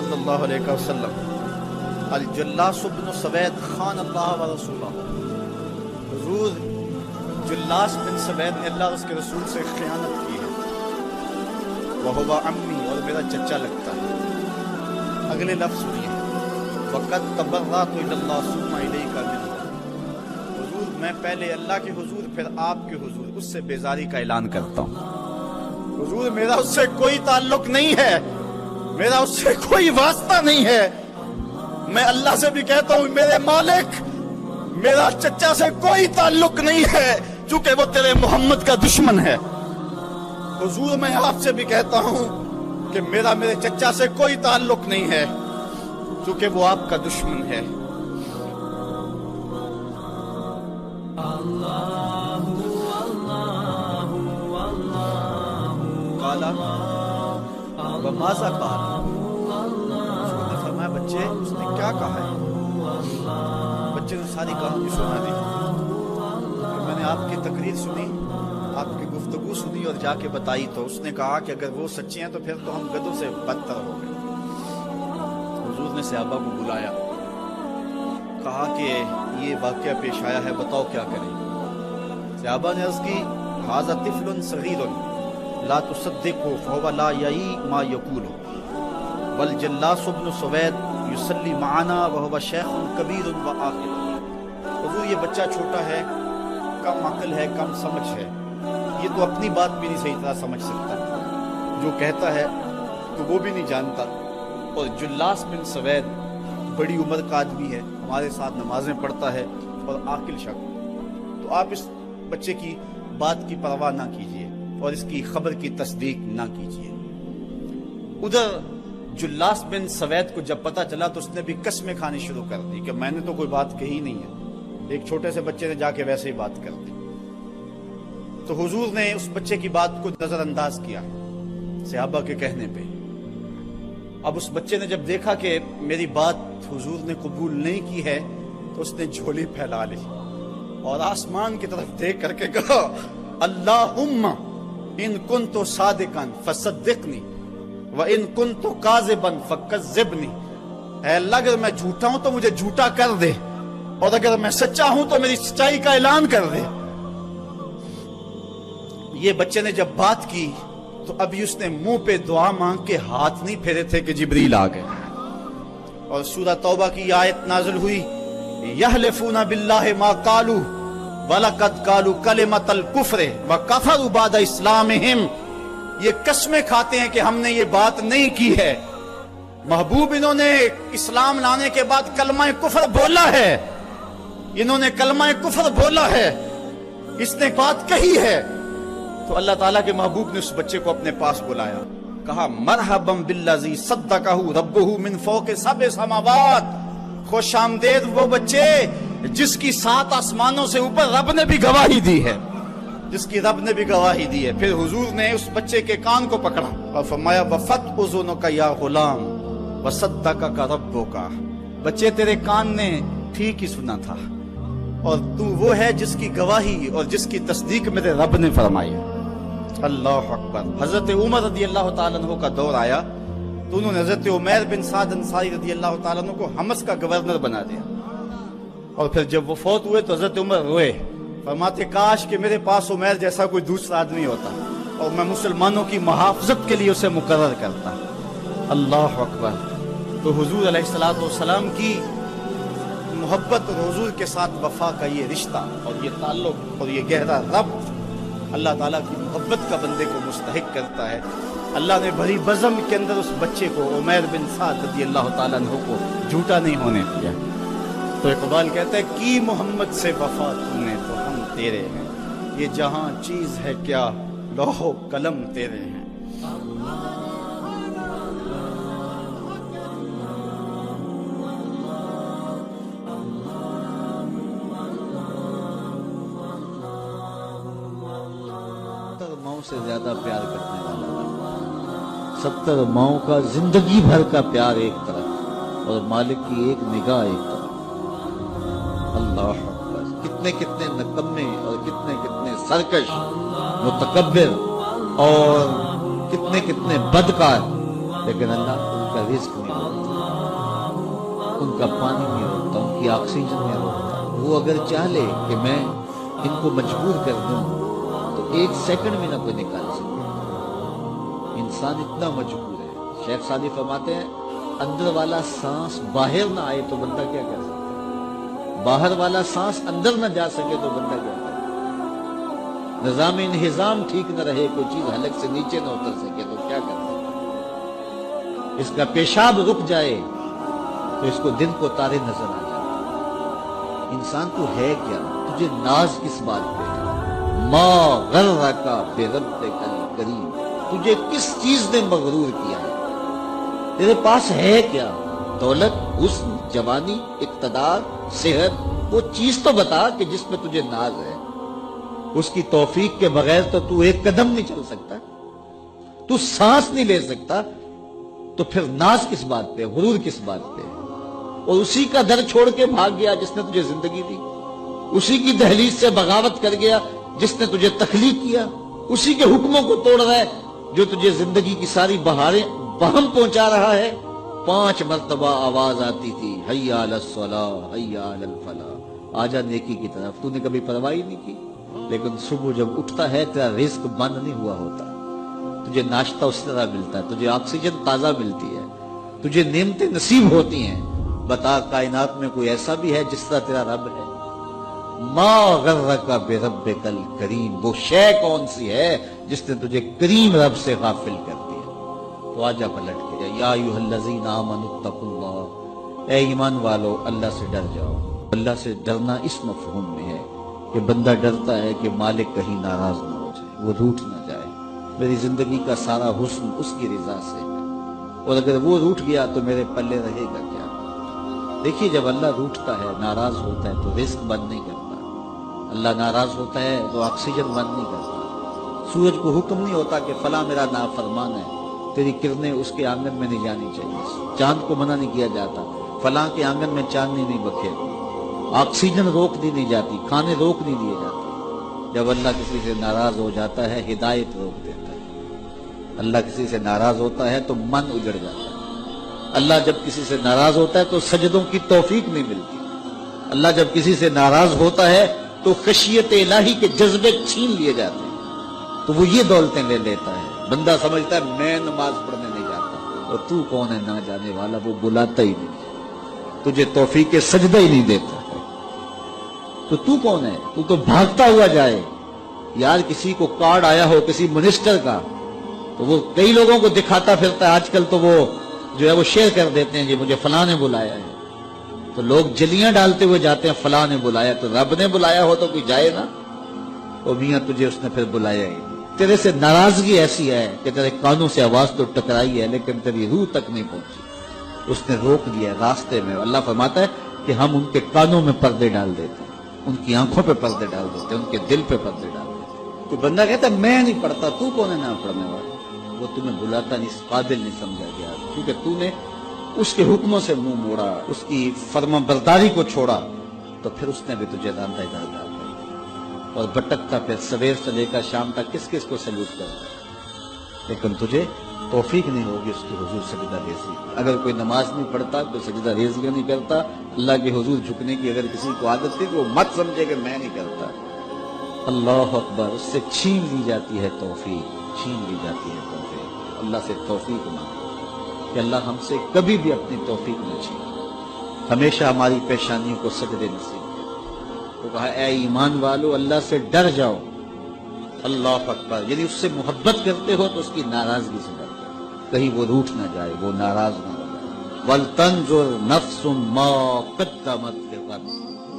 صلی اللہ علیہ وسلم الجلاس بن سوید خان اللہ و رسولہ، حضور جلاس بن سوید نے اللہ اور اس کے رسول سے خیانت کی ہے، وہو عمی، اور میرا چچا لگتا ہے۔ اگلے لفظ سنیے، وقد تبرأت الی اللہ ثم الیک منہ، حضور میں پہلے اللہ کے حضور پھر آپ کے حضور اس سے بیزاری کا اعلان کرتا ہوں۔ حضور میرا اس سے کوئی تعلق نہیں ہے، میرا اس سے کوئی واسطہ نہیں ہے۔ میں اللہ سے بھی کہتا ہوں میرے مالک میرا چچا سے کوئی تعلق نہیں ہے، چونکہ وہ تیرے محمد کا دشمن ہے۔ حضور میں آپ سے بھی کہتا ہوں کہ میرا میرے چچا سے کوئی تعلق نہیں ہے، چونکہ وہ آپ کا دشمن ہے۔ قالا وماذا قال، حضور نے فرمایا بچے اس نے کیا کہا ہے؟ بچے نے ساری کہانی سنا دی، میں نے آپ کی تقریر سنی، آپ کی گفتگو سنی اور جا کے بتائی تو اس نے کہا کہ اگر وہ سچے ہیں تو پھر تو ہم گدھوں سے بدتر ہو گئے۔ حضور نے صحابہ کو بلایا، کہا کہ یہ واقعہ پیش آیا ہے، بتاؤ کیا کریں۔ صحابہ نے عرض کی ھذا طفل صغیر لا تصدقه فهو لا یعی ما یقول والجلاس بن سوید یصلی معنا وهو شیخ کبیر وعاقل، حضور یہ بچہ چھوٹا ہے، کم عقل ہے، کم سمجھ ہے، یہ تو اپنی بات بھی نہیں صحیح طرح سمجھ سکتا، جو کہتا ہے تو وہ بھی نہیں جانتا، اور جلاس بن سوید بڑی عمر کا آدمی ہے، ہمارے ساتھ نمازیں پڑھتا ہے اور عاقل شخص، تو آپ اس بچے کی بات کی پرواہ نہ کیجیے اور اس کی خبر کی تصدیق نہ کیجیے۔ ادھر جلاس بن سوید کو جب پتہ چلا تو اس نے بھی قسمیں کھانی شروع کر دی کہ میں نے تو کوئی بات کہی نہیں ہے، ایک چھوٹے سے بچے نے جا کے ویسے ہی بات کر دی۔ تو حضور نے اس بچے کی بات کو نظر انداز کیا صحابہ کے کہنے پہ۔ اب اس بچے نے جب دیکھا کہ میری بات حضور نے قبول نہیں کی ہے تو اس نے جھولی پھیلا لی اور آسمان کی طرف دیکھ کر کے کہا اللہم ان کنت صادقا فصدقنی وان کنت کاذبا فکذبنی، اے اللہ اگر میں جھوٹا ہوں تو مجھے جھوٹا کر دے، اور اگر میں سچا ہوں تو میری سچائی کا اعلان کر دے۔ یہ بچے نے جب بات کی تو ابھی اس نے منہ پہ دعا مانگ کے ہاتھ نہیں پھیرے تھے کہ جبریل آ گئے، اور سورہ توبہ کی آیت نازل ہوئی یحلفون باللہ ما قالوا وَلَقَدْ قَالُوا كَلِمَةَ الْكُفْرِ وَكَفَرُوا بَعْدَ إِسْلَامِهِمْ، یہ قسمیں کھاتے ہیں کہ ہم نے یہ بات نہیں کی ہے۔ محبوب انہوں نے اسلام لانے کے بعد کلمہ کفر بولا ہے، انہوں نے کلمہ کفر بولا ہے، اس نے بات کہی ہے۔ تو اللہ تعالیٰ کے محبوب نے اس بچے کو اپنے پاس بلایا، کہا مرحبا بالذی صدقہ ربہ من فوق سبع سماوات، خوش آمدید وہ بچے جس کی 7 آسمانوں سے اوپر رب نے بھی گواہی دی ہے، جس کی رب نے بھی گواہی دی ہے۔ پھر حضور نے اس بچے کے کان کو پکڑا اور فرمایا وفت اذنک یا غلام وصدقک ربک، بچے تیرے کان نے ٹھیک ہی سنا تھا اور تو وہ ہے جس کی گواہی اور جس کی تصدیق میرے رب نے فرمائی۔ اللہ اکبر۔ حضرت عمر رضی اللہ تعالیٰ عنہ کا دور آیا تو انہوں نے حضرت عمیر بن سعد انصاری رضی اللہ تعالیٰ عنہ کو حمص کا گورنر بنا دیا، اور پھر جب وہ فوت ہوئے تو حضرت عمر روئے، فرماتے کاش کہ میرے پاس عمیر جیسا کوئی دوسرا آدمی ہوتا اور میں مسلمانوں کی محافظت کے لیے اسے مقرر کرتا۔ اللہ اکبر۔ تو حضور علیہ الصلوۃ والسلام کی محبت اور حضور کے ساتھ وفا کا یہ رشتہ اور یہ تعلق اور یہ گہرا ربط اللہ تعالیٰ کی محبت کا بندے کو مستحق کرتا ہے۔ اللہ نے بھری بزم کے اندر اس بچے کو عمیر بن سعد رضی اللہ تعالیٰ عنہ کو جھوٹا نہیں ہونے دیا۔ تو اقبال کہتا ہے کی محمد سے وفا تو نے تو ہم تیرے ہیں، یہ جہاں چیز ہے کیا لوح و قلم تیرے ہیں۔ ماؤں سے زیادہ پیار کرنے والا 70 ماؤں کا زندگی بھر کا پیار ایک طرف اور مالک کی ایک نگاہ ایک طرف۔ اللہ اکبر۔ کتنے کتنے نکمے اور کتنے کتنے سرکش متکبر اور کتنے کتنے بدکار، لیکن اللہ ان کا رزق نہیں ہوتا۔ ان کا پانی نہیں روکتا، ان کی آکسیجن نہیں روکتا۔ وہ اگر چاہ لے کہ میں ان کو مجبور کر دوں تو 1 سیکنڈ میں نہ کوئی نکال سکے۔ انسان اتنا مجبور ہے۔ شیخ سعدی فرماتے ہیں اندر والا سانس باہر نہ آئے تو بندہ کیا کر سکتا ہے؟ باہر والا سانس اندر نہ جا سکے تو بندہ کیا کرے؟ نظام انہضام ٹھیک نہ رہے، کوئی چیز حلق سے نیچے نہ اتر سکے تو کیا کر سکتا؟ اس کا پیشاب رک جائے تو اس کو دن کو تارے نظر آ جائے۔ انسان تو ہے کیا؟ تجھے ناز کس بات پہ ہے؟ ما غرک بربک الکریم، تجھے کس چیز نے مغرور کیا ہے؟ تیرے پاس ہے کیا؟ دولت، حسن، جوانی، اقتدار، صحت، وہ چیز تو بتا کہ جس میں تجھے ناز ہے۔ اس کی توفیق کے بغیر تو 1 قدم نہیں چل سکتا، تو سانس نہیں لے سکتا، تو پھر ناز کس بات پہ، غرور کس بات پہ؟ اور اسی کا در چھوڑ کے بھاگ گیا جس نے تجھے زندگی دی، اسی کی دہلیز سے بغاوت کر گیا جس نے تجھے تخلیق کیا، اسی کے حکموں کو توڑ رہا ہے جو تجھے زندگی کی ساری بہاریں بہم پہنچا رہا ہے۔ 5 مرتبہ آواز آتی تھی، حی علی الصلاۃ، حی علی الفلاح، آجا نیکی کی طرف، تو نے کبھی پرواہ ہی نہیں کی۔ لیکن صبح جب اٹھتا ہے تیرا رزق بند نہیں ہوا ہوتا، تجھے ناشتہ اس طرح ملتا ہے، تجھے آکسیجن تازہ ملتی ہے، تجھے نعمتیں نصیب ہوتی ہیں۔ بتا کائنات میں کوئی ایسا بھی ہے جس طرح تیرا رب ہے؟ ما غرک بربک الکریم، وہ شے کون سی ہے جس نے تجھے کریم رب سے غافل کر دیا؟ تو آجا پلٹ کے یا ایھا الذین آمنوا اتقوا اللہ، اے ایمان والو اللہ سے ڈر جاؤ۔ اللہ سے ڈرنا اس مفہوم میں ہے کہ بندہ ڈرتا ہے کہ مالک کہیں ناراض نہ ہو جائے، وہ روٹھ نہ جائے، میری زندگی کا سارا حسن اس کی رضا سے ہے، اور اگر وہ روٹھ گیا تو میرے پلے رہے گا کیا؟ دیکھیے جب اللہ روٹھتا ہے، ناراض ہوتا ہے تو رزق بند نہیں کرتا، اللہ ناراض ہوتا ہے تو آکسیجن بند نہیں کرتا، سورج کو حکم نہیں ہوتا کہ فلاں میرا نافرمان ہے، تیری کرنیں اس کے آنگن میں نہیں جانی چاہیے، چاند کو منع نہیں کیا جاتا فلاں کے آنگن میں چاندنی نہیں بکھے، آکسیجن روک دی نہیں جاتی، کھانے روک نہیں دیے جاتے۔ جب اللہ کسی سے ناراض ہو جاتا ہے ہدایت روک دیتا ہے، اللہ کسی سے ناراض ہوتا ہے تو من اجڑ جاتا ہے، اللہ جب کسی سے ناراض ہوتا ہے تو سجدوں کی توفیق نہیں ملتی، اللہ جب کسی سے ناراض ہوتا ہے تو خشیت الہی کے جذبے چھین لیے جاتے ہیں، تو وہ یہ دولتیں لے لیتا ہے۔ بندہ سمجھتا ہے میں نماز پڑھنے نہیں جاتا، اور تو کون ہے نہ جانے والا، وہ بلاتا ہی نہیں، تجھے توفیق سجدہ ہی نہیں دیتا، تو کون ہے؟ تو بھاگتا ہوا جائے۔ یار کسی کو کارڈ آیا ہو کسی منسٹر کا تو وہ کئی لوگوں کو دکھاتا پھرتا ہے، آج کل تو وہ جو ہے وہ شیئر کر دیتے ہیں، جی مجھے فلاں نے بلایا ہے، تو لوگ جلیاں ڈالتے ہوئے جاتے ہیں فلاں نے بلایا، تو رب نے بلایا ہو تو کوئی جائے نا؟ او میاں تجھے اس نے پھر بلایا ہی نہیں، تیرے سے ناراضگی ایسی ہے کہ تیرے کانوں سے آواز تو ٹکرائی ہے لیکن تیری روح تک نہیں پہنچی، اس نے روک دیا راستے میں۔ اللہ فرماتا ہے کہ ہم ان کے کانوں میں پردے ڈال دیتے ہیں، ان کی آنکھوں پہ پردے ڈال دیتے ہیں، ان کے دل پہ پردے ڈال دیتے ہیں۔ تو بندہ کہتا ہے میں نہیں پڑھتا، تو کون ہے نہ پڑھنے والا؟ وہ تمہیں بلاتا نہیں، اس قابل نہیں سمجھا گیا، کیونکہ تو نے اس کے حکموں سے منہ موڑا، اس کی فرما برداری کو چھوڑا، تو پھر اس نے بھی تجھے راندہ ڈال دیا اور بھٹکتا پھر سویر سے لے کر شام تک کس کس کو سلوٹ کرتا ہے، لیکن تجھے توفیق نہیں ہوگی اس کی حضور سجدہ ریزی۔ اگر کوئی نماز نہیں پڑھتا، کوئی سجدہ ریزی نہیں کرتا، اللہ کے حضور جھکنے کی اگر کسی کو عادت تھی تو وہ مت سمجھے کہ میں نہیں کرتا۔ اللہ اکبر، اس سے چھین لی جاتی ہے توفیق، چھین لی جاتی ہے توفیق۔ اللہ سے توفیق مانگو کہ اللہ ہم سے کبھی بھی اپنی توفیق نہ چھین، ہمیشہ ہماری پیشانیوں کو سجدے نصیب کرے۔ تو کہا اے ایمان والو اللہ سے ڈر جاؤ۔ اللہ اکبر، یعنی اس سے محبت کرتے ہو تو اس کی ناراضگی سے ڈر جاؤ، کہیں وہ روٹھ نہ جائے، وہ ناراض نہ ہو جائے۔ وَلْتَنْظُرْ نَفْسٌ مَا قَدَّمَتْ لِغَدٍ،